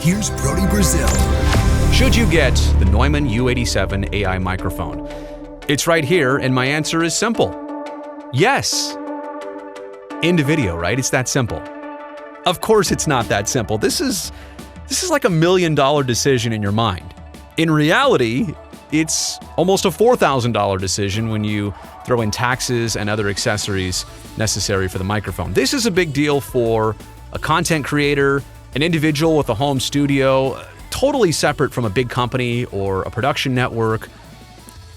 Here's Brody Brazil. Should you get the Neumann U87Ai microphone? It's right here, and my answer is simple. Yes. End of video, right? It's that simple. Of course it's not that simple. This is like $1 million decision in your mind. In reality, it's almost a $4,000 decision when you throw in taxes and other accessories necessary for the microphone. This is a big deal for a content creator, an individual with a home studio, totally separate from a big company or a production network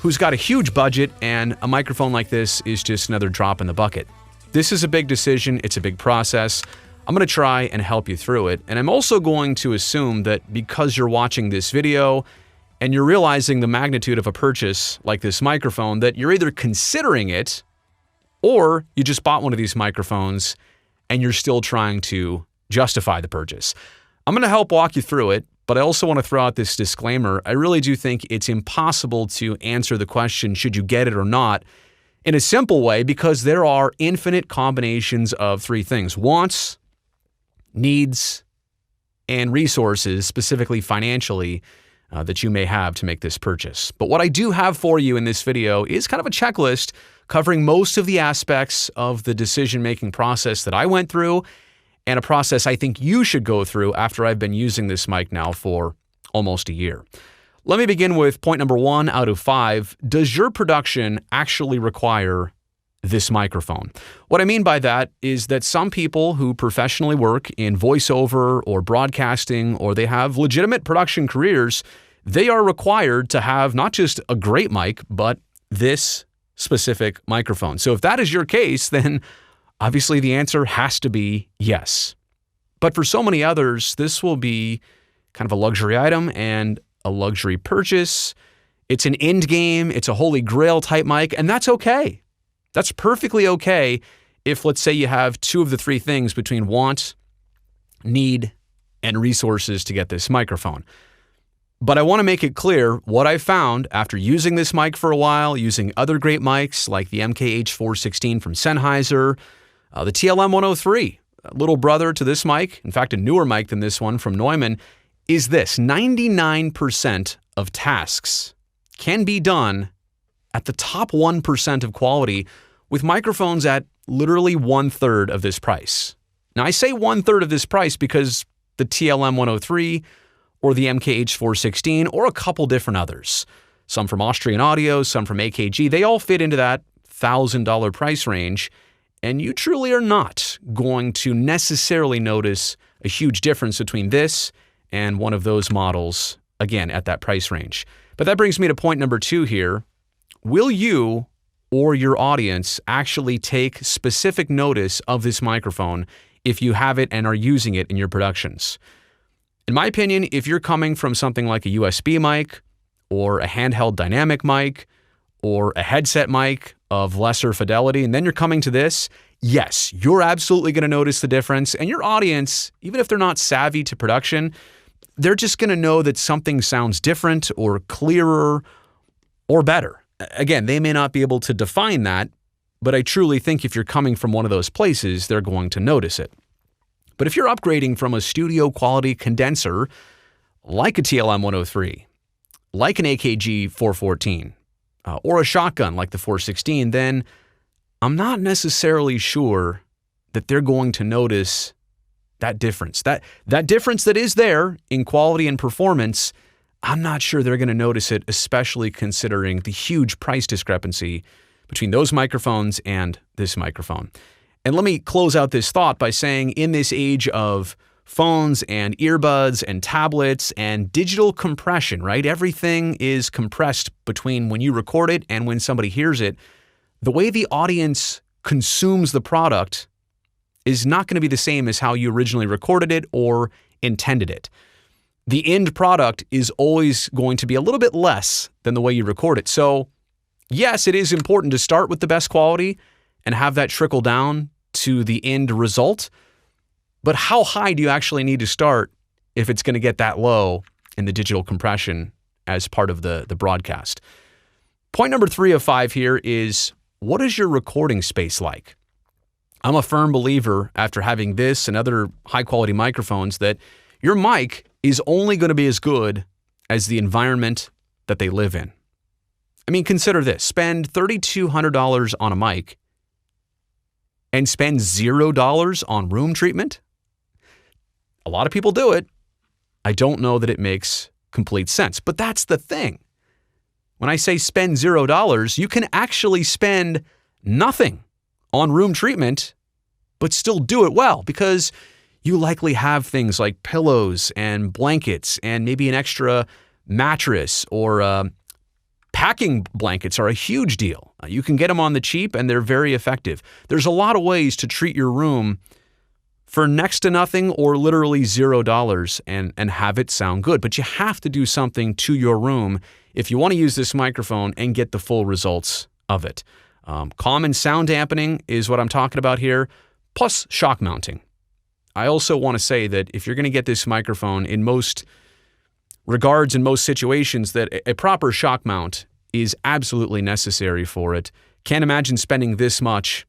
who's got a huge budget, and a microphone like this is just another drop in the bucket. This is a big decision. It's a big process. I'm going to try and help you through it. And I'm also going to assume that because you're watching this video and you're realizing the magnitude of a purchase like this microphone, that you're either considering it or you just bought one of these microphones and you're still trying to justify the purchase. I'm going to help walk you through it, but I also want to throw out this disclaimer. I really do think it's impossible to answer the question, should you get it or not, in a simple way, because there are infinite combinations of three things: wants, needs, and resources, specifically financially, that you may have to make this purchase. But what I do have for you in this video is kind of a checklist covering most of the aspects of the decision-making process that I went through, and a process I think you should go through after I've been using this mic now for almost a year. Let me begin with point number 1 out of 5. Does your production actually require this microphone? What I mean by that is that some people who professionally work in voiceover or broadcasting, or they have legitimate production careers, they are required to have not just a great mic, but this specific microphone. So if that is your case, then obviously the answer has to be yes. But for so many others, this will be kind of a luxury item and a luxury purchase. It's an end game, it's a holy grail type mic, and that's okay. That's perfectly okay if, let's say, you have two of the three things between want, need, and resources to get this microphone. But I want to make it clear what I found after using this mic for a while, using other great mics like the MKH416 from Sennheiser, the TLM103, a little brother to this mic, in fact, a newer mic than this one from Neumann, is this: 99% of tasks can be done at the top 1% of quality with microphones at literally 1/3 of this price. Now, I say 1/3 of this price because the TLM103 or the MKH416 or a couple different others, some from Austrian Audio, some from AKG, they all fit into that $1,000 price range, and you truly are not going to necessarily notice a huge difference between this and one of those models, again, at that price range. But that brings me to point number 2 here. Will you or your audience actually take specific notice of this microphone if you have it and are using it in your productions? In my opinion, if you're coming from something like a USB mic or a handheld dynamic mic or a headset mic of lesser fidelity, and then you're coming to this, yes, you're absolutely going to notice the difference. And your audience, even if they're not savvy to production, they're just going to know that something sounds different or clearer or better. Again, they may not be able to define that, but I truly think if you're coming from one of those places, they're going to notice it. But if you're upgrading from a studio quality condenser, like a TLM103, like an AKG 414, or a shotgun like the 416, then I'm not necessarily sure that they're going to notice that difference. That difference that is there in quality and performance, I'm not sure they're going to notice it, especially considering the huge price discrepancy between those microphones and this microphone. And let me close out this thought by saying, in this age of phones and earbuds and tablets and digital compression, right? Everything is compressed between when you record it and when somebody hears it. The way the audience consumes the product is not going to be the same as how you originally recorded it or intended it. The end product is always going to be a little bit less than the way you record it. So yes, it is important to start with the best quality and have that trickle down to the end result. But how high do you actually need to start if it's going to get that low in the digital compression as part of the broadcast? Point number 3 of 5 here is, what is your recording space like? I'm a firm believer, after having this and other high-quality microphones, that your mic is only going to be as good as the environment that they live in. I mean, consider this. Spend $3,200 on a mic and spend $0 on room treatment? A lot of people do it. I don't know that it makes complete sense, but that's the thing. When I say spend $0, you can actually spend nothing on room treatment, but still do it well because you likely have things like pillows and blankets and maybe an extra mattress or packing blankets are a huge deal. You can get them on the cheap and they're very effective. There's a lot of ways to treat your room for next to nothing or literally $0 and have it sound good. But you have to do something to your room if you want to use this microphone and get the full results of it. Common sound dampening is what I'm talking about here, plus shock mounting. I also want to say that if you're going to get this microphone, in most regards, in most situations, that a proper shock mount is absolutely necessary for it. Can't imagine spending this much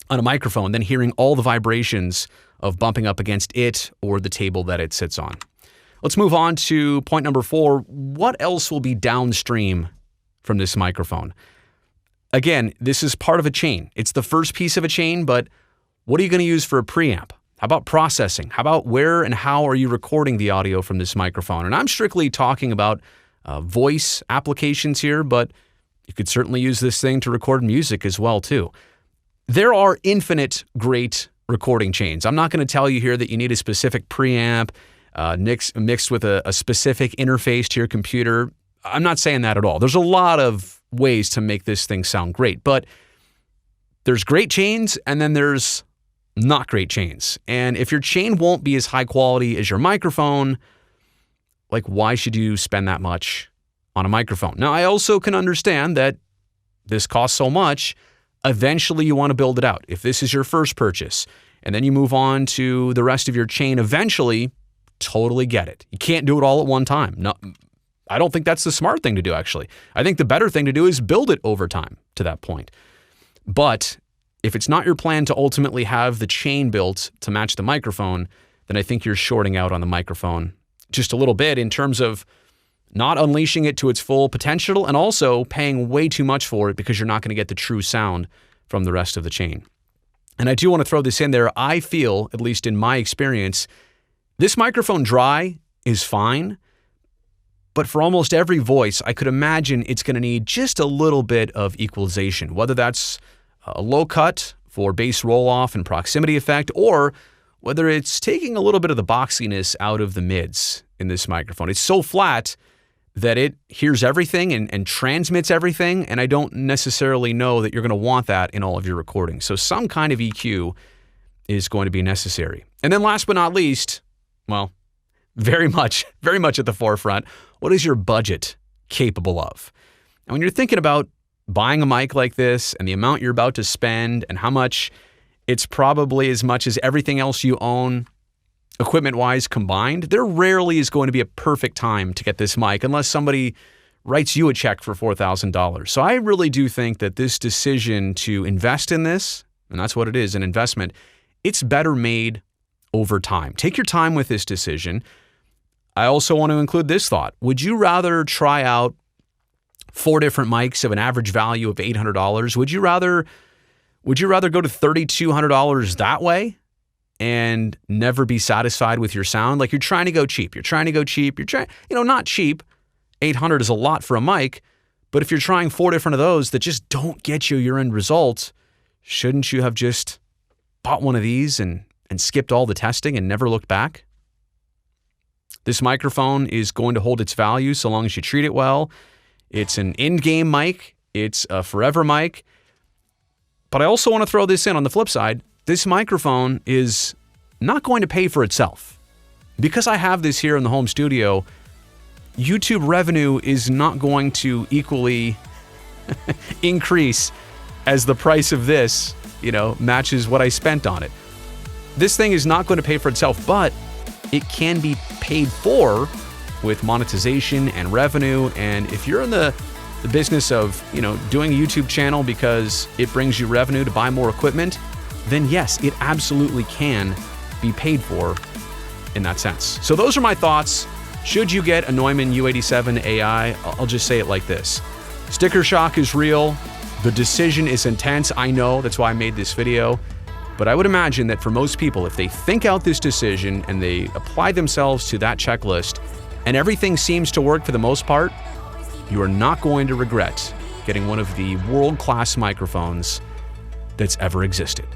on a microphone, then hearing all the vibrations of bumping up against it or the table that it sits on. Let's move on to point number 4. What else will be downstream from this microphone? Again, this is part of a chain. It's the first piece of a chain, but what are you going to use for a preamp? How about processing? How about where and how are you recording the audio from this microphone? And I'm strictly talking about voice applications here, but you could certainly use this thing to record music as well, too. There are infinite great recording chains. I'm not going to tell you here that you need a specific preamp mixed with a specific interface to your computer. I'm not saying that at all. There's a lot of ways to make this thing sound great, but there's great chains and then there's not great chains. And if your chain won't be as high quality as your microphone, like why should you spend that much on a microphone? Now, I also can understand that this costs so much. Eventually, you want to build it out. If this is your first purchase, and then you move on to the rest of your chain, eventually, totally get it. You can't do it all at one time. No, I don't think that's the smart thing to do, actually. I think the better thing to do is build it over time to that point. But if it's not your plan to ultimately have the chain built to match the microphone, then I think you're shorting out on the microphone just a little bit in terms of not unleashing it to its full potential and also paying way too much for it because you're not going to get the true sound from the rest of the chain. And I do want to throw this in there. I feel, at least in my experience, this microphone dry is fine, but for almost every voice, I could imagine it's going to need just a little bit of equalization, whether that's a low cut for bass roll-off and proximity effect, or whether it's taking a little bit of the boxiness out of the mids in this microphone. It's so flat that it hears everything and transmits everything, and I don't necessarily know that you're going to want that in all of your recordings. So some kind of EQ is going to be necessary. And then last but not least, well, very much at the forefront, what is your budget capable of? And when you're thinking about buying a mic like this and the amount you're about to spend and how much it's probably as much as everything else you own equipment-wise combined, there rarely is going to be a perfect time to get this mic unless somebody writes you a check for $4,000. So I really do think that this decision to invest in this, and that's what it is, an investment, it's better made over time. Take your time with this decision. I also want to include this thought. Would you rather try out 4 different mics of an average value of $800? Would you rather go to $3,200 that way and never be satisfied with your sound? Like you're trying to go cheap. You're trying, not cheap. $800 is a lot for a mic, but if you're trying 4 different of those that just don't get you your end result, shouldn't you have just bought one of these and skipped all the testing and never looked back? This microphone is going to hold its value so long as you treat it well. It's an in-game mic. It's a forever mic. But I also want to throw this in on the flip side. This microphone is not going to pay for itself. Because I have this here in the home studio, YouTube revenue is not going to equally increase as the price of this, matches what I spent on it. This thing is not going to pay for itself, but it can be paid for with monetization and revenue. And if you're in the business of, doing a YouTube channel because it brings you revenue to buy more equipment, then yes, it absolutely can be paid for in that sense. So those are my thoughts. Should you get a Neumann U87Ai? I'll just say it like this. Sticker shock is real. The decision is intense. I know, that's why I made this video. But I would imagine that for most people, if they think out this decision and they apply themselves to that checklist and everything seems to work for the most part, you are not going to regret getting one of the world-class microphones that's ever existed.